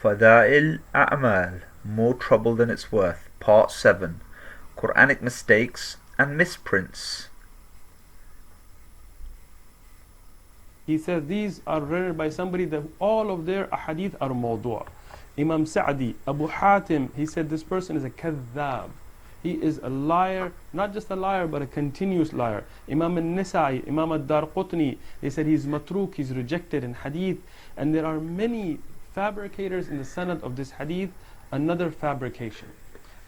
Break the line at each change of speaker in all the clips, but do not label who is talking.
Faza'il A'maal, More Trouble Than It's Worth, Part 7, Koranic Mistakes and Misprints.
He says these are written by somebody that all of their ahadith are mawdu'. Imam Sa'di, Abu Hatim, he said this person is a kadhab. He is a liar, not just a liar, but a continuous liar. Imam Al-Nisa'i, Imam Al-Darqutni, they said he's matruk, he's rejected in hadith. And there are many fabricators in the sanad of this hadith, another fabrication,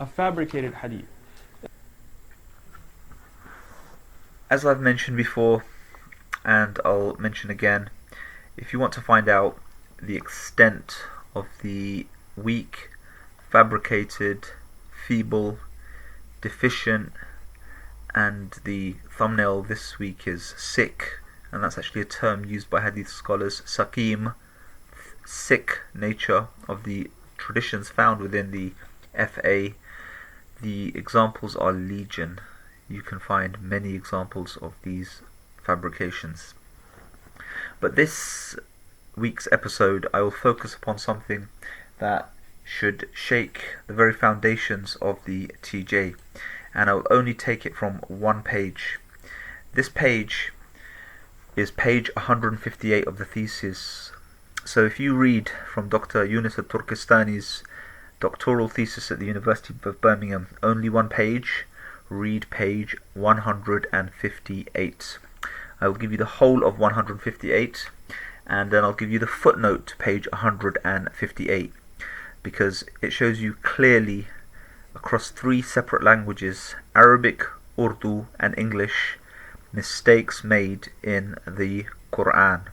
a fabricated hadith.
As I've mentioned before, and I'll mention again, if you want to find out the extent of the weak, fabricated, feeble, deficient, and the thumbnail this week is sick, and that's actually a term used by hadith scholars, saqim, sick nature of the traditions found within the FA. The examples are legion. You can find many examples of these fabrications. But this week's episode, I will focus upon something that should shake the very foundations of the TJ, and I will only take it from one page. This page is page 158 of the thesis. So if you read from Dr. Younis Al-Turkistany's doctoral thesis at the University of Birmingham, only one page, read page 158. I will give you the whole of 158, and then I'll give you the footnote to page 158, because it shows you clearly across three separate languages, Arabic, Urdu and English, mistakes made in the Quran.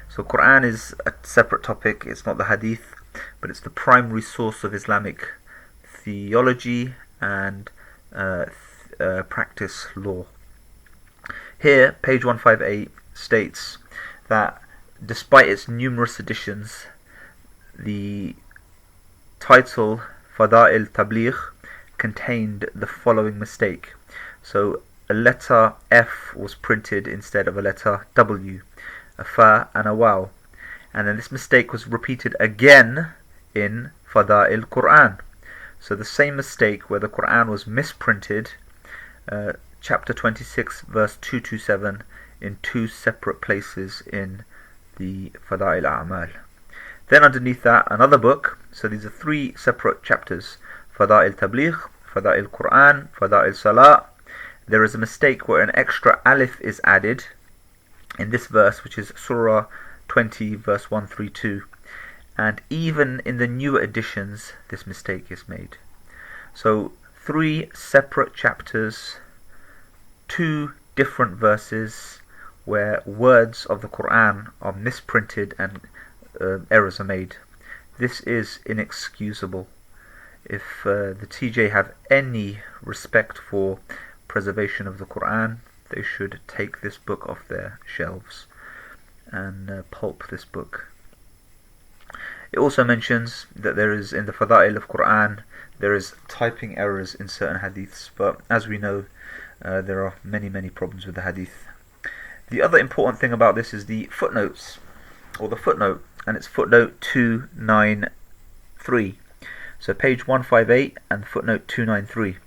So Quran is a separate topic, it's not the Hadith, but it's the primary source of Islamic theology and practice law. Here, page 158 states that despite its numerous editions, the title Al-Tabligh contained the following mistake. So a letter F was printed instead of a letter W, a fa and a waw, and then this mistake was repeated again in Fada'il Quran. So the same mistake where the Quran was misprinted, chapter 26 verse 227, in two separate places in the Faza'il A'maal. Then underneath that, another book. So these are three separate chapters: Faza'il Tabligh, Faza'il Quran, Faza'il Salah. There is a mistake where an extra alif is added in this verse, which is Surah 20 verse 132, and even in the newer editions this mistake is made. So three separate chapters, two different verses where words of the Quran are misprinted and errors are made. This is inexcusable. If the TJ have any respect for preservation of the Quran, they should take this book off their shelves and pulp this book. It also mentions that there is, in the Fada'il of Quran, there is typing errors in certain hadiths, but as we know, there are many problems with the hadith. The other important thing about this is the footnotes, or the footnote, and it's footnote 293. So page 158 and footnote 293.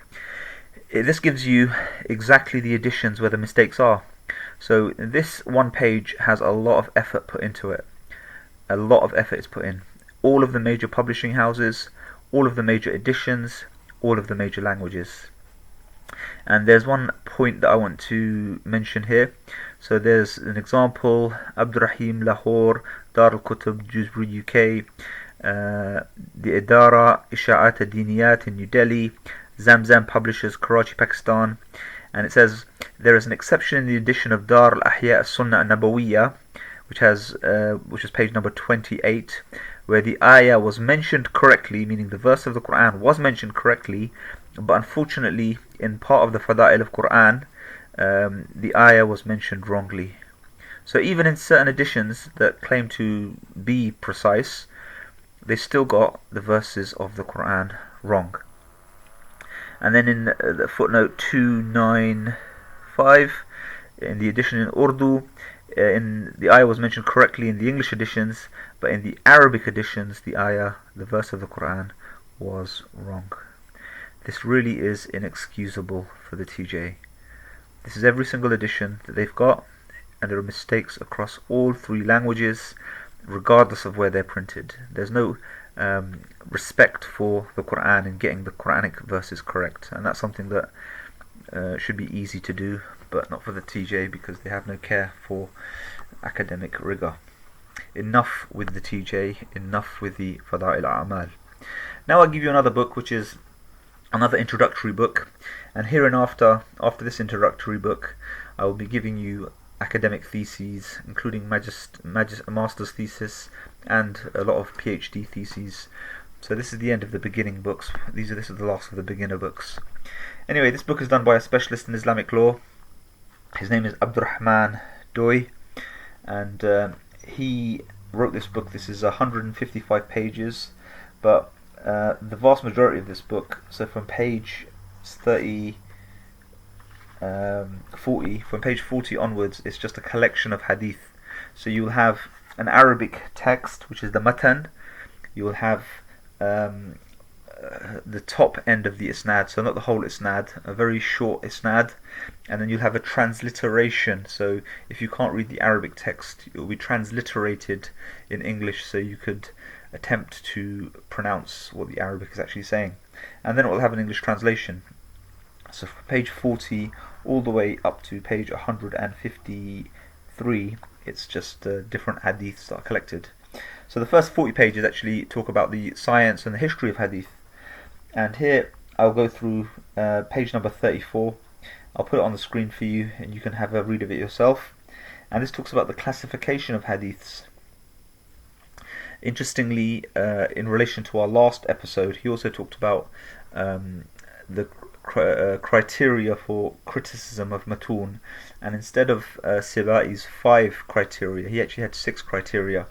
This gives you exactly the editions where the mistakes are. So this one page has a lot of effort put into it. A lot of effort is put in. All of the major publishing houses, all of the major editions, all of the major languages. And there's one point that I want to mention here. So there's an example: Abdurrahim, Lahore, Dar al-Kutub, Juzri, UK, the Idara Isha'at al-Diniyat in New Delhi, Zamzam Publishers, Karachi, Pakistan. And it says there is an exception in the edition of Dar al-Ahya al-Sunnah al-Nabawiyya, which is page number 28, where the ayah was mentioned correctly, meaning the verse of the Quran was mentioned correctly, but unfortunately in part of the Fada'il of Quran the ayah was mentioned wrongly. So even in certain editions that claim to be precise, they still got the verses of the Quran wrong. And then in the footnote 295, in the edition in Urdu, in the ayah was mentioned correctly in the English editions, but in the Arabic editions, the ayah, the verse of the Quran, was wrong. This really is inexcusable for the TJ. This is every single edition that they've got, and there are mistakes across all three languages, regardless of where they're printed. There's no respect for the Quran in getting the Quranic verses correct, and that's something that should be easy to do, but not for the TJ, because they have no care for academic rigor. Enough with the TJ, enough with the Faza'il A'maal. Now I'll give you another book, which is another introductory book, and hereinafter, after this introductory book, I will be giving you academic theses, including master's thesis and a lot of Ph.D. theses. So this is the end of the beginning books. This is the last of the beginner books. Anyway, this book is done by a specialist in Islamic law. His name is Abdurrahman Doi, and he wrote this book. This is 155 pages, but the vast majority of this book, so from page 40 onwards, it's just a collection of hadith. So you'll have an Arabic text, which is the matan. You will have the top end of the isnad, so not the whole isnad, a very short isnad, and then you'll have a transliteration. So if you can't read the Arabic text, it will be transliterated in English, so you could attempt to pronounce what the Arabic is actually saying, and then it will have an English translation. So from page 40 all the way up to page 153, it's just different hadiths that are collected. So the first 40 pages actually talk about the science and the history of hadith, and here I'll go through page number 34. I'll put it on the screen for you and you can have a read of it yourself. And this talks about the classification of hadiths. Interestingly, in relation to our last episode, he also talked about the criteria for criticism of Matun, and instead of Sibai's 5 criteria, he actually had 6 criteria,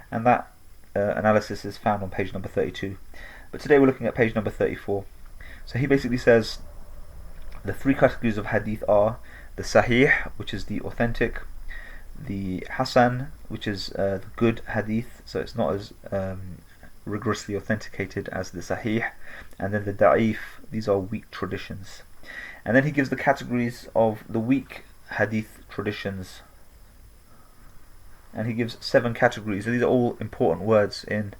and that analysis is found on page number 32. But today we're looking at page number 34. So he basically says the 3 categories of hadith are the Sahih, which is the authentic, the Hasan, which is the good hadith, so it's not as rigorously authenticated as the Sahih, and then the Da'if, these are weak traditions. And then he gives the categories of the weak hadith traditions, and he gives 7 categories. So these are all important words in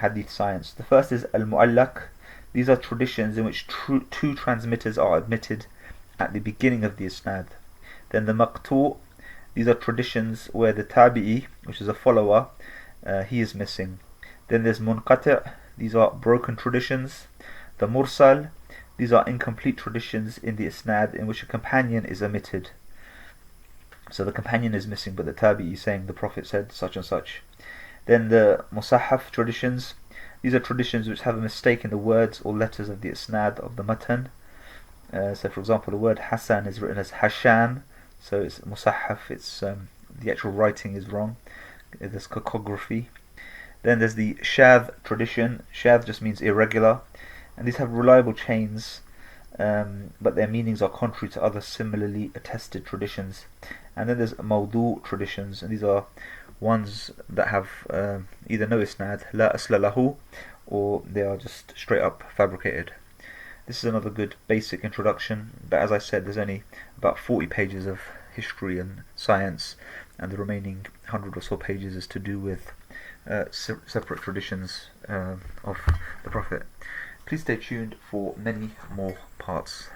hadith science. The first is Al-Mu'allaq. These are traditions in which 2 transmitters are admitted at the beginning of the isnad. Then the Maqtu'. These are traditions where the Tabi'i, which is a follower, he is missing. Then there's Munqati'. These are broken traditions. The Mursal. These are incomplete traditions in the isnad in which a companion is omitted. So the companion is missing, but the Tabi'i is saying the Prophet said such and such. Then the Musahaf traditions. These are traditions which have a mistake in the words or letters of the isnad of the matan. So for example, the word Hasan is written as Hashan, so it's Musahaf, it's the actual writing is wrong. There's cacography. Then there's the Shadh tradition. Shadh just means irregular, and these have reliable chains, but their meanings are contrary to other similarly attested traditions. And then there's Mawdu' traditions, and these are ones that have either no isnad, la asla lahu, or they are just straight up fabricated. This is another good basic introduction, but as I said, there's only about 40 pages of history and science, and the remaining 100 or so pages is to do with separate traditions of the Prophet. Please stay tuned for many more parts.